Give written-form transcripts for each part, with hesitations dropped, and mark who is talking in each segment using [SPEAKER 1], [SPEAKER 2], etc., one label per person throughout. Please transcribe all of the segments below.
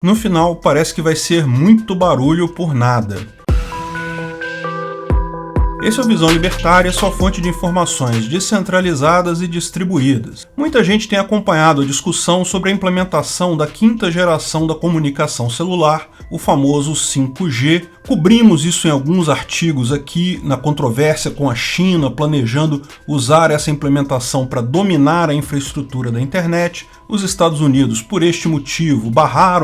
[SPEAKER 1] No final, parece que vai ser muito barulho por nada. Esse é o Visão Libertária, sua fonte de informações descentralizadas e distribuídas. Muita gente tem acompanhado a discussão sobre a implementação da quinta geração da comunicação celular, o famoso 5G. Cobrimos isso em alguns artigos aqui, na controvérsia com a China planejando usar essa implementação para dominar a infraestrutura da internet. Os Estados Unidos, por este motivo,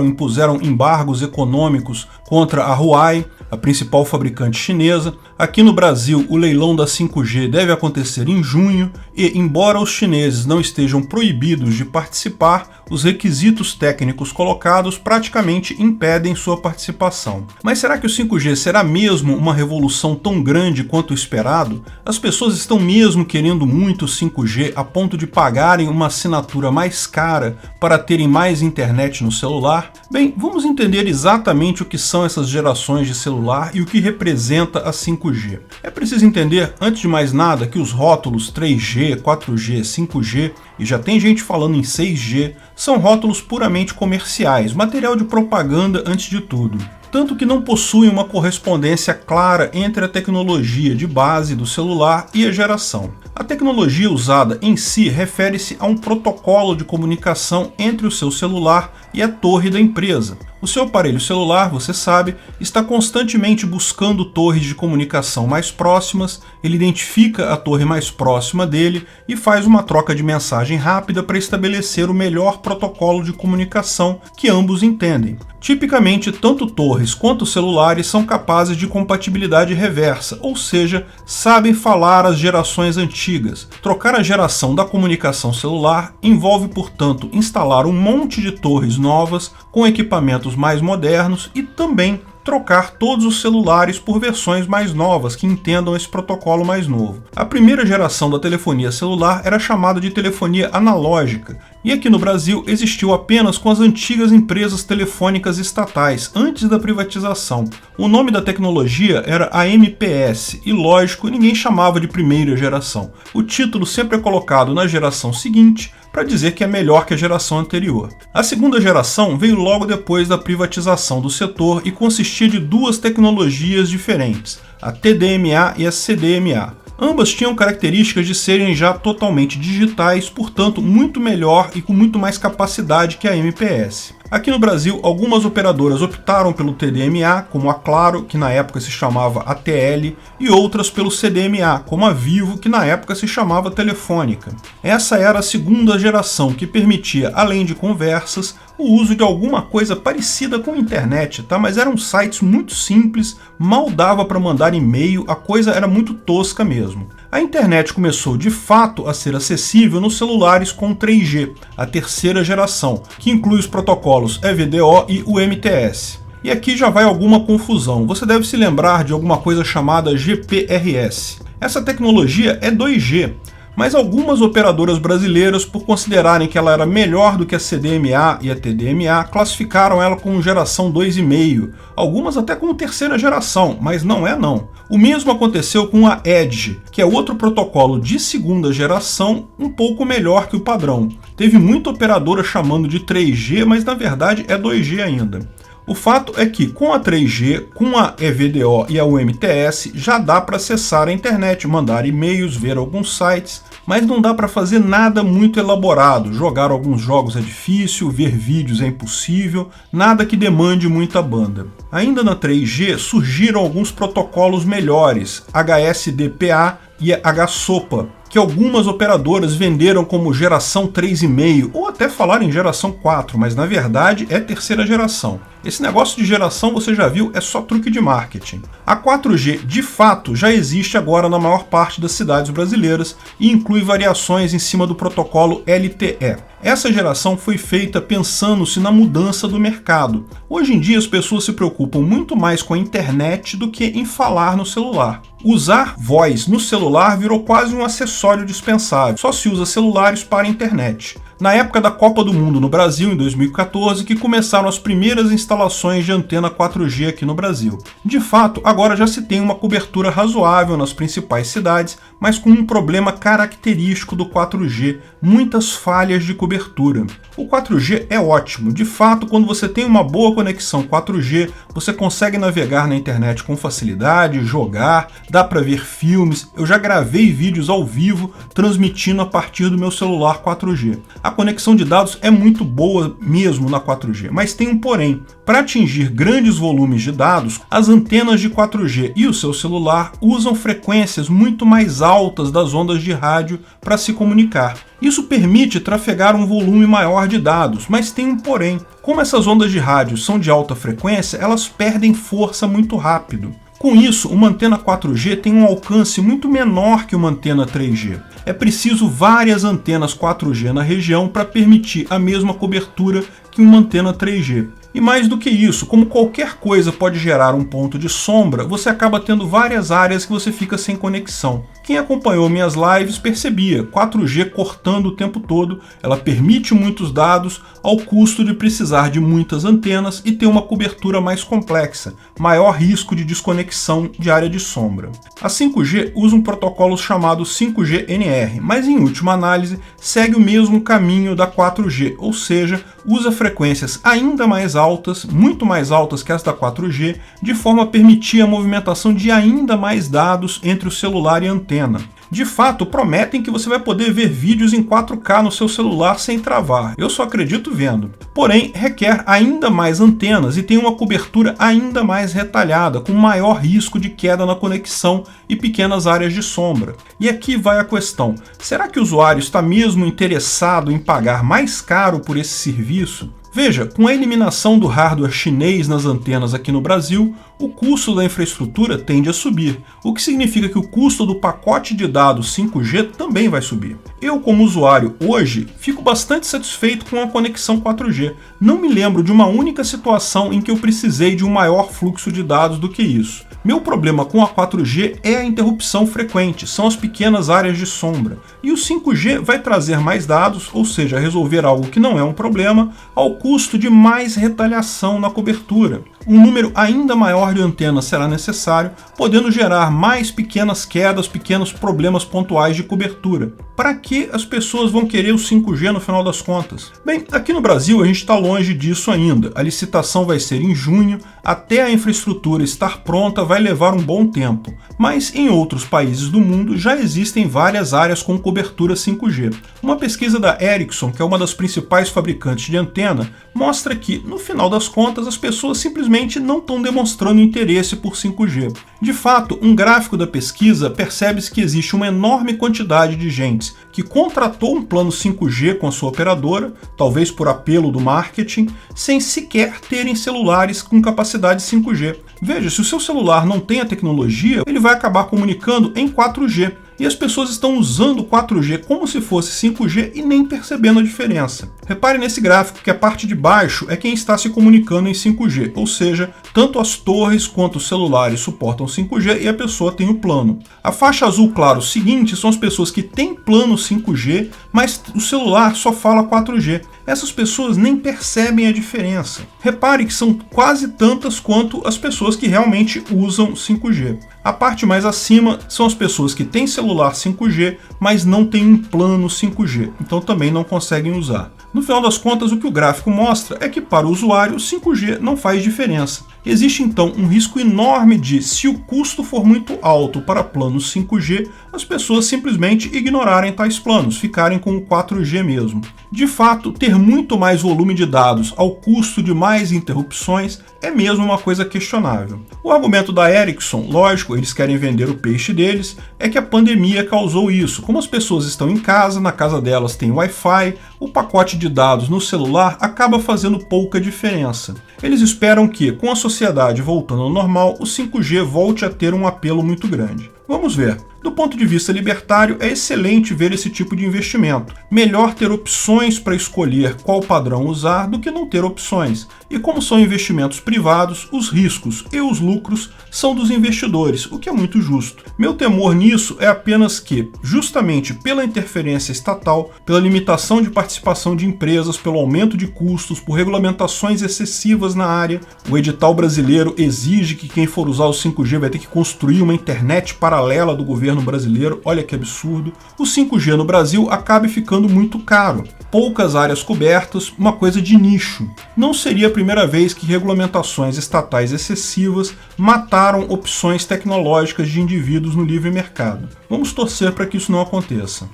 [SPEAKER 1] impuseram embargos econômicos contra a Huawei, a principal fabricante chinesa. Aqui no Brasil, o leilão da 5G deve acontecer em junho e, embora os chineses não estejam proibidos de participar, os requisitos técnicos colocados praticamente impedem sua participação. Mas será que o 5G será mesmo uma revolução tão grande quanto o esperado? As pessoas estão mesmo querendo muito o 5G a ponto de pagarem uma assinatura mais cara para terem mais internet no celular? Bem, vamos entender exatamente o que são essas gerações de celular e o que representa a 5G. É preciso entender, antes de mais nada, que os rótulos 3G, 4G, 5G e já tem gente falando em 6G, são rótulos puramente comerciais, material de propaganda antes de tudo. Tanto que não possuem uma correspondência clara entre a tecnologia de base do celular e a geração. A tecnologia usada em si refere-se a um protocolo de comunicação entre o seu celular e a torre da empresa. O seu aparelho celular, você sabe, está constantemente buscando torres de comunicação mais próximas, ele identifica a torre mais próxima dele e faz uma troca de mensagem rápida para estabelecer o melhor protocolo de comunicação que ambos entendem. Tipicamente, tanto torres quanto celulares são capazes de compatibilidade reversa, ou seja, sabem falar as gerações antigas. Trocar a geração da comunicação celular envolve, portanto, instalar um monte de torres novas com equipamentos mais modernos e também trocar todos os celulares por versões mais novas que entendam esse protocolo mais novo. A primeira geração da telefonia celular era chamada de telefonia analógica, e aqui no Brasil existiu apenas com as antigas empresas telefônicas estatais, antes da privatização. O nome da tecnologia era AMPS, e lógico, ninguém chamava de primeira geração. O título sempre é colocado na geração seguinte, para dizer que é melhor que a geração anterior. A segunda geração veio logo depois da privatização do setor e consistia de duas tecnologias diferentes, a TDMA e a CDMA. Ambas tinham características de serem já totalmente digitais, portanto muito melhor e com muito mais capacidade que a MPS. Aqui no Brasil, algumas operadoras optaram pelo TDMA, como a Claro, que na época se chamava ATL, e outras pelo CDMA, como a Vivo, que na época se chamava Telefônica. Essa era a segunda geração, que permitia, além de conversas, o uso de alguma coisa parecida com a internet, tá? Mas eram sites muito simples, mal dava para mandar e-mail, a coisa era muito tosca mesmo. A internet começou de fato a ser acessível nos celulares com 3G, a terceira geração, que inclui os protocolos EVDO e UMTS. E aqui já vai alguma confusão, você deve se lembrar de alguma coisa chamada GPRS. Essa tecnologia é 2G, mas algumas operadoras brasileiras, por considerarem que ela era melhor do que a CDMA e a TDMA, classificaram ela como geração 2,5, algumas até como terceira geração, mas não é não. O mesmo aconteceu com a Edge, que é outro protocolo de segunda geração, um pouco melhor que o padrão. Teve muita operadora chamando de 3G, mas na verdade é 2G ainda. O fato é que com a 3G, com a EVDO e a UMTS, já dá para acessar a internet, mandar e-mails, ver alguns sites, mas não dá para fazer nada muito elaborado. Jogar alguns jogos é difícil, ver vídeos é impossível, nada que demande muita banda. Ainda na 3G surgiram alguns protocolos melhores, HSDPA e HSOPA, que algumas operadoras venderam como geração 3,5 ou até falaram em geração 4, mas na verdade é terceira geração. Esse negócio de geração, você já viu, é só truque de marketing. A 4G, de fato, já existe agora na maior parte das cidades brasileiras e inclui variações em cima do protocolo LTE. Essa geração foi feita pensando-se na mudança do mercado. Hoje em dia as pessoas se preocupam muito mais com a internet do que em falar no celular. Usar voz no celular virou quase um acessório dispensável, só se usa celulares para a internet. na época da Copa do Mundo no Brasil, em 2014, que começaram as primeiras instalações de antena 4G aqui no Brasil. De fato, agora já se tem uma cobertura razoável nas principais cidades, mas com um problema característico do 4G, muitas falhas de cobertura. O 4G é ótimo, de fato, quando você tem uma boa conexão 4G, você consegue navegar na internet com facilidade, jogar, dá para ver filmes, eu já gravei vídeos ao vivo transmitindo a partir do meu celular 4G. A conexão de dados é muito boa mesmo na 4G, mas tem um porém. Para atingir grandes volumes de dados, as antenas de 4G e o seu celular usam frequências muito mais altas das ondas de rádio para se comunicar. Isso permite trafegar um volume maior de dados, mas tem um porém. Como essas ondas de rádio são de alta frequência, elas perdem força muito rápido. Com isso, uma antena 4G tem um alcance muito menor que uma antena 3G. É preciso várias antenas 4G na região para permitir a mesma cobertura que uma antena 3G. E mais do que isso, como qualquer coisa pode gerar um ponto de sombra, você acaba tendo várias áreas que você fica sem conexão. Quem acompanhou minhas lives percebia, 4G cortando o tempo todo, ela permite muitos dados ao custo de precisar de muitas antenas e ter uma cobertura mais complexa, maior risco de desconexão de área de sombra. A 5G usa um protocolo chamado 5G-NR, mas em última análise segue o mesmo caminho da 4G, ou seja, usa frequências ainda mais altas, muito mais altas que as da 4G, de forma a permitir a movimentação de ainda mais dados entre o celular e a antena. De fato, prometem que você vai poder ver vídeos em 4K no seu celular sem travar. Eu só acredito vendo. Porém, requer ainda mais antenas e tem uma cobertura ainda mais retalhada, com maior risco de queda na conexão e pequenas áreas de sombra. E aqui vai a questão: será que o usuário está mesmo interessado em pagar mais caro por esse serviço? Veja, com a eliminação do hardware chinês nas antenas aqui no Brasil, o custo da infraestrutura tende a subir, o que significa que o custo do pacote de dados 5G também vai subir. Eu, como usuário, hoje, fico bastante satisfeito com a conexão 4G. Não me lembro de uma única situação em que eu precisei de um maior fluxo de dados do que isso. Meu problema com a 4G é a interrupção frequente, são as pequenas áreas de sombra. E o 5G vai trazer mais dados, ou seja, resolver algo que não é um problema, ao custo de mais retalhação na cobertura. Um número ainda maior de antenas será necessário, podendo gerar mais pequenas quedas, pequenos problemas pontuais de cobertura. Para que as pessoas vão querer o 5G no final das contas? Bem, aqui no Brasil a gente está longe disso ainda. A licitação vai ser em junho, até a infraestrutura estar pronta vai levar um bom tempo. Mas em outros países do mundo já existem várias áreas com cobertura 5G. Uma pesquisa da Ericsson, que é uma das principais fabricantes de antena, mostra que, no final das contas, as pessoas simplesmente não estão demonstrando interesse por 5G. De fato, um gráfico da pesquisa percebe-se que existe uma enorme quantidade de gente que contratou um plano 5G com a sua operadora, talvez por apelo do marketing, sem sequer terem celulares com capacidade 5G. Veja, se o seu celular não tem a tecnologia, ele vai acabar comunicando em 4G. E as pessoas estão usando o 4G como se fosse 5G e nem percebendo a diferença. Repare nesse gráfico que a parte de baixo é quem está se comunicando em 5G, ou seja, tanto as torres quanto os celulares suportam 5G e a pessoa tem o plano. A faixa azul claro seguinte são as pessoas que têm plano 5G, mas o celular só fala 4G. Essas pessoas nem percebem a diferença. Repare que são quase tantas quanto as pessoas que realmente usam 5G. A parte mais acima são as pessoas que têm celular 5G, mas não têm um plano 5G, então também não conseguem usar. No final das contas, o que o gráfico mostra é que para o usuário, 5G não faz diferença. Existe então um risco enorme de, se o custo for muito alto para planos 5G, as pessoas simplesmente ignorarem tais planos, ficarem com o 4G mesmo. De fato, ter muito mais volume de dados ao custo de mais interrupções é mesmo uma coisa questionável. O argumento da Ericsson, lógico, eles querem vender o peixe deles, é que a pandemia causou isso. Como as pessoas estão em casa, na casa delas tem Wi-Fi, o pacote de dados no celular acaba fazendo pouca diferença. Eles esperam que, com a sociedade voltando ao normal, o 5G volte a ter um apelo muito grande. Vamos ver. Do ponto de vista libertário, é excelente ver esse tipo de investimento. Melhor ter opções para escolher qual padrão usar do que não ter opções. E como são investimentos privados, os riscos e os lucros são dos investidores, o que é muito justo. Meu temor nisso é apenas que, justamente pela interferência estatal, pela limitação de participação de empresas, pelo aumento de custos, por regulamentações excessivas na área, o edital brasileiro exige que quem for usar o 5G vai ter que construir uma internet paralela do governo brasileiro, olha que absurdo, o 5G no Brasil acabe ficando muito caro. Poucas áreas cobertas, uma coisa de nicho. Não seria a primeira vez que regulamentações estatais excessivas mataram opções tecnológicas de indivíduos no livre mercado. Vamos torcer para que isso não aconteça.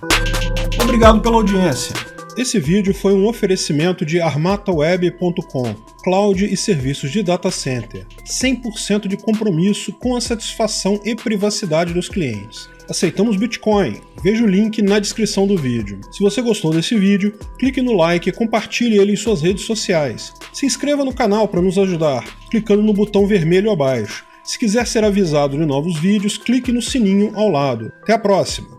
[SPEAKER 1] Obrigado pela audiência. Esse vídeo foi um oferecimento de armataweb.com, cloud e serviços de data center, 100% de compromisso com a satisfação e privacidade dos clientes. Aceitamos Bitcoin, veja o link na descrição do vídeo. Se você gostou desse vídeo, clique no like e compartilhe ele em suas redes sociais. Se inscreva no canal para nos ajudar, clicando no botão vermelho abaixo. Se quiser ser avisado de novos vídeos, clique no sininho ao lado. Até a próxima!